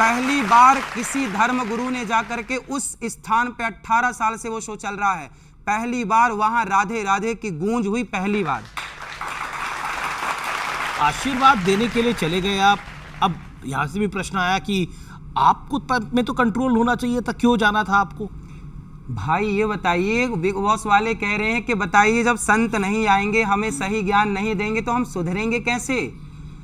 पहली बार किसी धर्म गुरु ने जाकर के उस स्थान पे 18 साल से वो शो चल रहा है, पहली बार वहां राधे राधे की गूंज हुई, पहली बार। आशीर्वाद देने के लिए चले गए आप। अब यहां से भी प्रश्न आया कि आपको में तो कंट्रोल होना चाहिए था, क्यों जाना था आपको? भाई ये बताइए, बिग बॉस वाले कह रहे हैं कि बताइए जब संत नहीं आएंगे, हमें सही ज्ञान नहीं देंगे तो हम सुधरेंगे कैसे?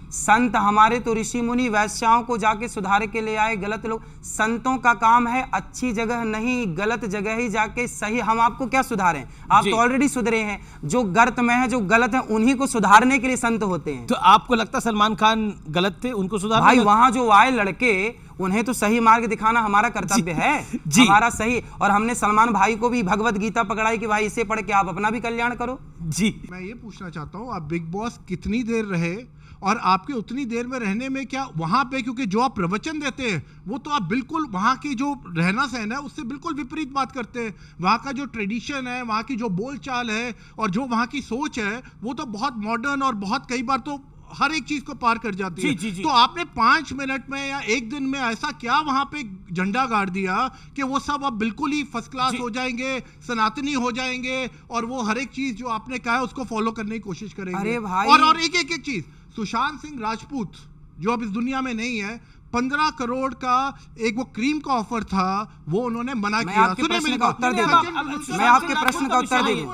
संत हमारे तो ऋषि मुनि वैश्याओं को जाके सुधार के ले आए, गलत लोग। संतों का काम है अच्छी जगह नहीं, गलत जगह ही जाके सही। हम आपको क्या सुधारें? आप तो ऑलरेडी सुधरे हैं। जो गर्त में है, जो गलत है, उन्हीं को सुधारने के लिए संत होते हैं। तो आपको लगता सलमान खान गलत थे, उनको सुधार? भाई वहां जो आए लड़के, उन्हें तो सही मार्ग दिखाना हमारा कर्तव्य है, हमारा सही। और हमने सलमान भाई को भी भगवत गीता पकड़ाई कि भाई इसे पढ़ के आप अपना भी कल्याण करो। जी, मैं ये पूछना चाहता हूँ, आप बिग बॉस कितनी देर रहे और आपके उतनी देर में रहने में क्या वहां पे, क्योंकि जो आप प्रवचन देते हैं वो तो आप बिल्कुल वहां की जो रहना सहना है उससे बिल्कुल विपरीत बात करते हैं। वहां का जो ट्रेडिशन है, वहां की जो बोलचाल है और जो वहां की सोच है वो तो बहुत मॉडर्न और बहुत कई बार तो हर एक चीज को पार कर जाती है। जी। तो आपने 5 मिनट में या एक दिन में ऐसा क्या वहां पे झंडा गाड़ दिया कि वो सब अब बिल्कुल ही फर्स्ट क्लास हो जाएंगे, सनातनी हो जाएंगे और वो हर एक चीज जो आपने कहा है उसको फॉलो करने की कोशिश करेंगे? अरे भाई, और एक चीज, सुशांत सिंह राजपूत जो अब इस दुनिया में नहीं है, 15 करोड़ का एक वो क्रीम का ऑफर था, वो उन्होंने मना किया। मैं आपके प्रश्न का उत्तर दे दूं, मैं आपके प्रश्न का उत्तर दे दूं।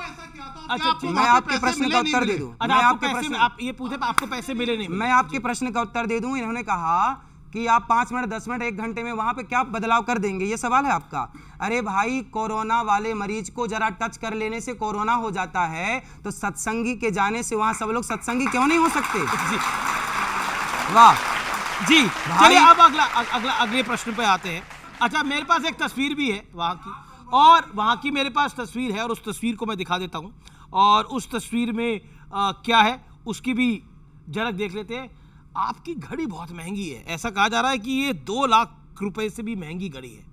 मैं आपके प्रश्न का उत्तर दे दूं, मैं आपके प्रश्न, आप ये पूछे आपको पैसे मिले नहीं? मैं आपके प्रश्न का उत्तर दे दूं। इन्होंने कहा कि आप 5 मिनट, 10 मिनट, 1 घंटे में वहां पे क्या बदलाव कर देंगे, ये सवाल है आपका। अरे भाई, कोरोना वाले मरीज को जरा टच कर लेने से कोरोना हो जाता है, तो सत्संगी के जाने से वहां सब लोग सत्संगी क्यों नहीं हो सकते? वाह जी। चलिए अब अगले प्रश्न पे आते हैं। अच्छा, मेरे पास एक तस्वीर भी है वहां की, और वहां की मेरे पास तस्वीर है और उस तस्वीर को मैं दिखा देता हूं। और उस तस्वीर में क्या है उसकी भी झलक देख लेते हैं। आपकी घड़ी बहुत महंगी है, ऐसा कहा जा रहा है कि ये 2 लाख रुपए से भी महंगी घड़ी है।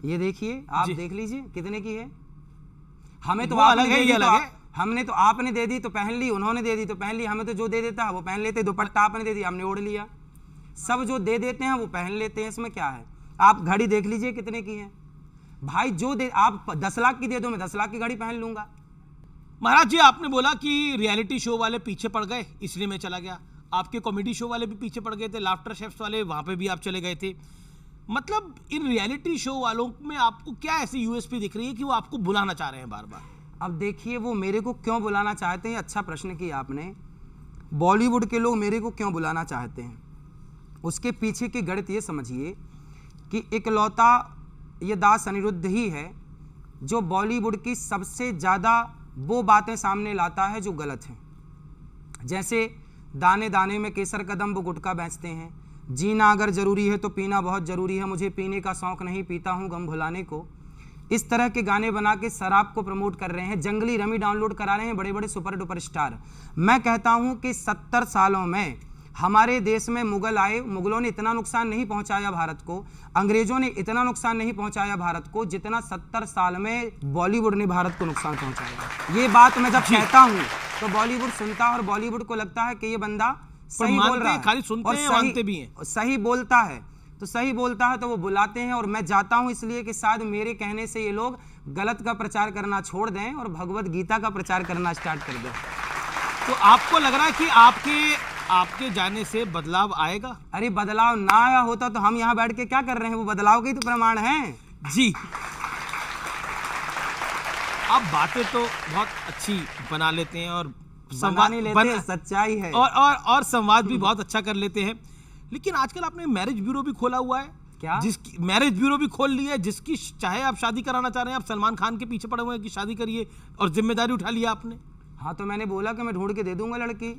ये देखिए, आप देख लीजिए कितने की है। हमें तो अलग है, ये अलग है। हमने तो, आपने दे दी तो पहन ली, उन्होंने दे दी तो पहन ली। हमें तो जो दे देता है वो पहन लेते। दुपट्टा आपने दे दिया, हमने ओढ़ लिया। सब जो दे देते हैं वो पहन लेते हैं, इसमें क्या है? आप घड़ी देख लीजिए कितने की है। भाई जो दे, आप 10 लाख की दे दो, मैं 10 लाख की घड़ी पहन लूंगा। महाराज जी, आपने बोला कि रियलिटी शो वाले पीछे पड़ गए इसलिए मैं चला गया। आपके कॉमेडी शो वाले भी पीछे पड़ गए थे, लाफ्टर शेफ्स वाले, वहां पे भी आप चले गए थे। मतलब इन रियलिटी शो वालों में आपको क्या ऐसी यूएसपी दिख रही है कि वो आपको बुलाना चाह रहे हैं बार बार? अब देखिए, वो मेरे को क्यों बुलाना चाहते हैं, अच्छा प्रश्न किया आपने। बॉलीवुड के लोग मेरे को क्यों बुलाना चाहते हैं, उसके पीछे की गणित ये समझिए कि इकलौता ये दास अनिरुद्ध ही है जो बॉलीवुड की सबसे ज़्यादा वो बातें सामने लाता है जो गलत हैं। जैसे दाने दाने में केसर कदम, वो गुटखा बेचते हैं। जीना अगर ज़रूरी है तो पीना बहुत ज़रूरी है, मुझे पीने का शौक़ नहीं, पीता हूँ गम भुलाने को। इस तरह के गाने बना के शराब को प्रमोट कर रहे हैं। जंगली रमी डाउनलोड करा रहे हैं बड़े बड़े सुपर डुपर स्टार। मैं कहता हूँ कि 70 सालों में हमारे देश में मुगल आए, मुगलों ने इतना नुकसान नहीं पहुंचाया भारत को, अंग्रेजों ने इतना नुकसान नहीं पहुंचाया भारत को जितना 70 साल में बॉलीवुड ने भारत को नुकसान पहुंचाया। ये बात मैं जब कहता हूं तो बॉलीवुड सुनता है और बॉलीवुड को लगता है कि ये बंदा सही बोल रहा है, खाली सुनते हैं, मानते भी हैं। सही बोलता है तो सही बोलता है तो वो बुलाते हैं। और मैं जाता हूं इसलिए कि शायद मेरे कहने से ये लोग गलत का प्रचार करना छोड़ दें और भगवत गीता का प्रचार करना स्टार्ट कर दें। तो आपको लग रहा है कि आपके जाने से बदलाव आएगा? अरे बदलाव ना आया होता तो हम यहाँ बैठ के क्या कर रहे हैं, वो बदलाव के ही तो प्रमाण हैं। जी, आप बातें तो बहुत अच्छी बना लेते हैं और संवाद नहीं लेते, सच्चाई है। और संवाद भी बहुत अच्छा कर लेते हैं। लेकिन आजकल आपने मैरिज ब्यूरो भी खोला हुआ है। क्या? जिसकी मैरिज ब्यूरो भी खोल लिया है, जिसकी चाहे आप शादी कराना चाह रहे हैं, आप सलमान खान के पीछे पड़े हुए हैं कि शादी करिए, और जिम्मेदारी उठा लिया आपने। हाँ, तो मैंने बोला कि मैं ढूंढ के दे दूंगा लड़की।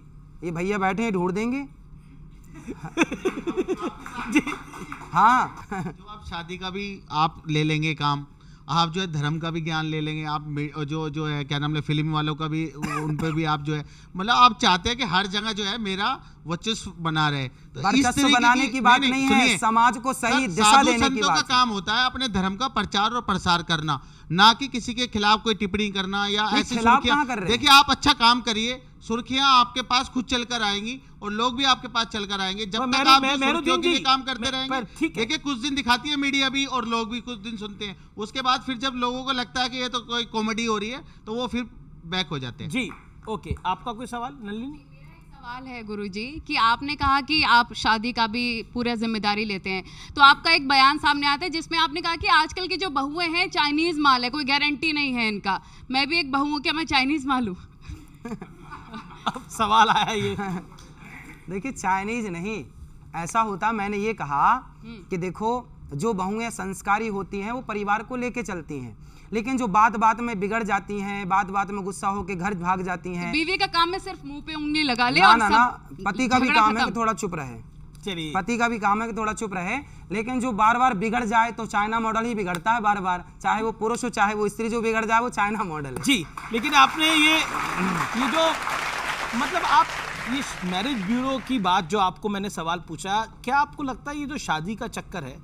ये भैया बैठे हैं, ढूंढ देंगे। जी हाँ। जो आप शादी का भी आप ले लेंगे काम, आप जो है धर्म का भी ज्ञान ले लेंगे, आप जो है क्या नाम है फिल्म वालों का भी, उन पे भी आप जो है मतलब आप चाहते हैं कि हर जगह जो है मेरा वर्चस्व बना रहे। तो इस तरह बनाने की बात नहीं है, समाज को सही दिशा देने की बात का काम होता है अपने धर्म का प्रचार और प्रसार करना, ना कि किसी के खिलाफ कोई टिप्पणी करना या ऐसे। देखिए, आप अच्छा काम करिए, सुर्खियां आपके पास खुद चलकर आएंगी और लोग भी आपके पास चलकर आएंगे। जब तक मेरू- आप मे- जो मेरुद्दीन सुर्खियों के लिए जी, काम करते पर रहेंगे, ठीक है। देखिए कुछ दिन दिखाती है मीडिया भी और लोग भी कुछ दिन सुनते हैं, उसके बाद फिर जब लोगों को लगता है कि ये तो कोई कॉमेडी हो रही है तो वो फिर बैक हो जाते हैं। जी ओके, आपका कोई सवाल नलिनी? सवाल है गुरुजी कि आपने कहा कि आप शादी का भी पूरा जिम्मेदारी लेते हैं, तो आपका एक बयान सामने आता है जिसमें आपने कहा कि आजकल की जो बहुएं हैं चाइनीज माल है, कोई गारंटी नहीं है इनका। मैं भी एक बहू हूँ, क्या मैं चाइनीज माल हूँ? अब सवाल आया ये। देखिए चाइनीज नहीं, ऐसा होता, मैंने ये कहा कि देखो जो बहुएं संस्कारी होती हैं वो परिवार को लेके चलती हैं, लेकिन जो बात बात में बिगड़ जाती हैं, बात बात में गुस्सा होके घर भाग जाती हैं। बीवी का काम है सिर्फ मुंह पे उंगली लगा ले ना और ना सब ना, पति का भी झगड़ा काम है खत्म। कि थोड़ा चुप रहे, चलिए पति का भी काम है कि थोड़ा चुप रहे, लेकिन जो बार बार बिगड़ जाए तो चाइना मॉडल ही बिगड़ता है बार बार, चाहे वो पुरुष हो चाहे वो स्त्री, जो बिगड़ जाए वो चाइना मॉडल है। जी, लेकिन आपने ये जो मतलब आप ये मैरिज ब्यूरो की बात जो आपको मैंने सवाल पूछा, क्या आपको लगता है ये जो शादी का चक्कर है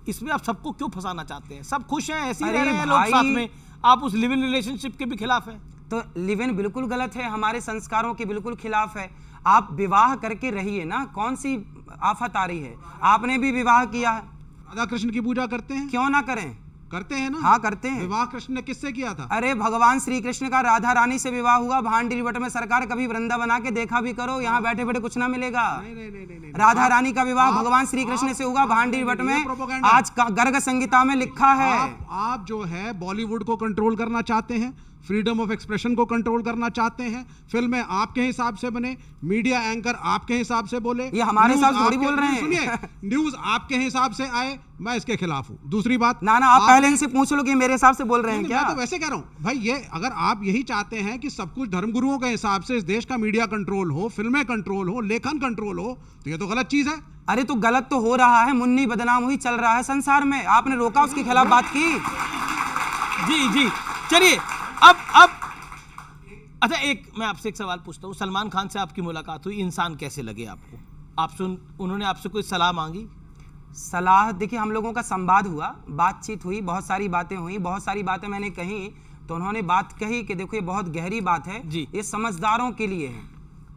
इसमें आप सबको क्यों फंसाना चाहते हैं? सब खुश हैं, ऐसे ही रह अरे रहे हैं लोग भाई, साथ में, आप उस लिव इन रिलेशनशिप के भी खिलाफ हैं? तो लिव इन बिल्कुल गलत है, हमारे संस्कारों के बिल्कुल खिलाफ है। आप विवाह करके रहिए ना, कौन सी आफत आ रही है? आपने भी विवाह किया है, राधा कृष्ण की पूजा करते हैं? क्यों ना करें? करते हैं ना? हाँ करते हैं। विवाह कृष्ण ने किससे किया था? अरे भगवान श्री कृष्ण का राधा रानी से विवाह हुआ, भांडी वट में। सरकार कभी वृंदावन आके देखा भी करो, यहाँ बैठे बैठे कुछ ना मिलेगा। नहीं। राधा रानी का विवाह भगवान श्री कृष्ण से हुआ भांडी वट में, प्रोपेगेंडा। आज गर्ग संहिता में लिखा है। आप जो है बॉलीवुड को कंट्रोल करना चाहते हैं, फ्रीडम ऑफ एक्सप्रेशन को कंट्रोल करना चाहते हैं, फिल्में आपके हिसाब से बने, मीडिया एंकर आपके हिसाब से बोले, ये हमारे न्यूज़ साथ थोड़ी आपके- बोल रहे हैं। सुनिए, न्यूज़ आपके हिसाब से आए, मैं इसके खिलाफ हूँ। दूसरी बात, ना आप पहले इनसे पूछ लो कि मेरे हिसाब से बोल रहे हैं नहीं, क्या? मैं तो वैसे कह रहा हूँ भाई, ये अगर आप यही चाहते हैं कि सब कुछ धर्मगुरुओं के हिसाब से इस देश का मीडिया कंट्रोल हो, फिल्में कंट्रोल हो, लेखन कंट्रोल हो, तो ये तो गलत चीज है। अरे तो गलत तो हो रहा है, मुन्नी बदनाम हुई चल रहा है संसार में, आपने रोका उसके खिलाफ बात की? जी चलिए अब अच्छा, एक मैं आपसे एक सवाल पूछता हूँ। सलमान खान से आपकी मुलाकात हुई, इंसान कैसे लगे आपको? उन्होंने आपसे कोई सलाह मांगी? सलाह, देखिए हम लोगों का संवाद हुआ, बातचीत हुई, बहुत सारी बातें हुई, बहुत सारी बातें मैंने कही, तो उन्होंने बात कही कि देखो ये बहुत गहरी बात है जी। ये समझदारों के लिए है,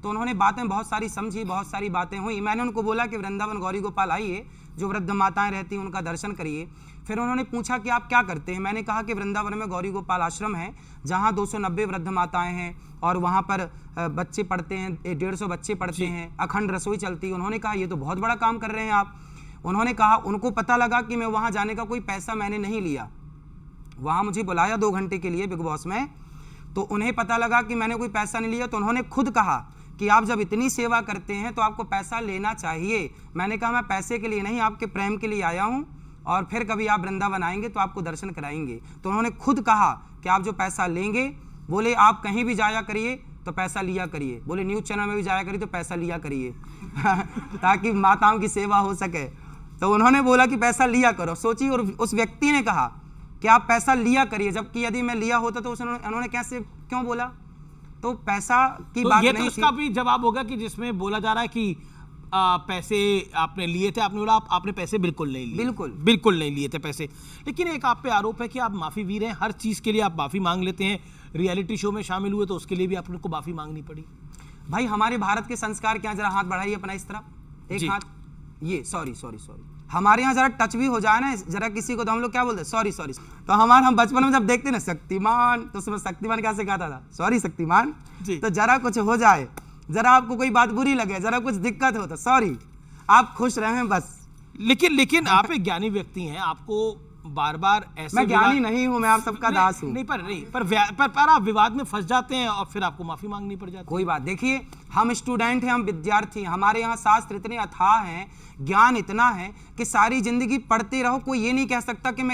तो उन्होंने बातें बहुत सारी समझी, बहुत सारी बातें हुई। मैंने उनको बोला कि वृंदावन गौरी गोपाल आइए, जो वृद्ध माताएं रहती हैं उनका दर्शन करिए। फिर उन्होंने पूछा कि आप क्या करते हैं? मैंने कहा कि वृंदावन में गौरी गोपाल आश्रम है जहाँ 290 वृद्ध माताएं हैं और वहाँ पर बच्चे पढ़ते हैं, 150 बच्चे पढ़ते हैं, अखंड रसोई चलती है। उन्होंने कहा ये तो बहुत बड़ा काम कर रहे हैं आप। उन्होंने कहा, उनको पता लगा कि मैं वहाँ जाने का कोई पैसा मैंने नहीं लिया, वहाँ मुझे बुलाया 2 घंटे के लिए बिग बॉस में, तो उन्हें पता लगा कि मैंने कोई पैसा नहीं लिया, तो उन्होंने खुद कहा कि आप जब इतनी सेवा करते हैं तो आपको पैसा लेना चाहिए। मैंने कहा मैं पैसे के लिए नहीं, आपके प्रेम के लिए आया हूँ, और फिर कभी आप वृंदावन आएंगे तो आपको दर्शन कराएंगे। तो उन्होंने खुद कहा कि आप जो पैसा लेंगे, बोले आप कहीं भी जाया करिए तो पैसा लिया करिए, बोले न्यूज़ चैनल में भी जाया करिए तो पैसा लिया करिए ताकि माताओं की सेवा हो सके। तो उन्होंने बोला कि पैसा लिया करो। सोचिए, और उस व्यक्ति ने कहा कि आप पैसा लिया करिए, जबकि यदि मैं लिया होता तो उन्होंने कैसे क्यों बोला? तो पैसा की तो बात ये नहीं तो थी। इसका भी जवाब होगा कि जिसमें बोला जा रहा है कि पैसे आपने लिए थे, आपने बोला आपने पैसे बिल्कुल नहीं लिए, बिल्कुल नहीं लिए थे पैसे। लेकिन एक आप पे आरोप है कि आप माफी वीर हैं, हर चीज के लिए आप माफी मांग लेते हैं। रियलिटी शो में शामिल हुए तो उसके लिए भी आपको माफी मांगनी पड़ी। भाई हमारे भारत के संस्कार क्या, जरा हाथ बढ़ाइए अपना इस तरफ, जी। एक हाथ, ये सॉरी हमारे यहाँ जरा टच भी हो जाए ना जरा किसी को, तो हम लोग क्या बोलते हैं? सॉरी। तो हम बचपन में जब देखते ना शक्तिमान, तो उसमें शक्तिमान क्या सिखाता था? सॉरी शक्तिमान। जी। तो जरा कुछ हो जाए, जरा आपको कोई बात बुरी लगे, जरा कुछ दिक्कत हो तो सॉरी, आप खुश रहें बस। लेकिन आप एक ज्ञानी व्यक्ति हैं, आपको बार बार ऐसे मैं ज्ञानी नहीं हूँ, मैं आप सबका दास हूँ। पर आप विवाद में फंस जाते हैं और फिर आपको माफी मांगनी पड़ जाती है। कोई बात, देखिए हम स्टूडेंट हैं, हम विद्यार्थी हैं, हमारे यहाँ शास्त्र इतने अथाह हैं, ज्ञान इतना है कि सारी जिंदगी पढ़ते रहो, कोई ये नहीं कह सकता कि मैं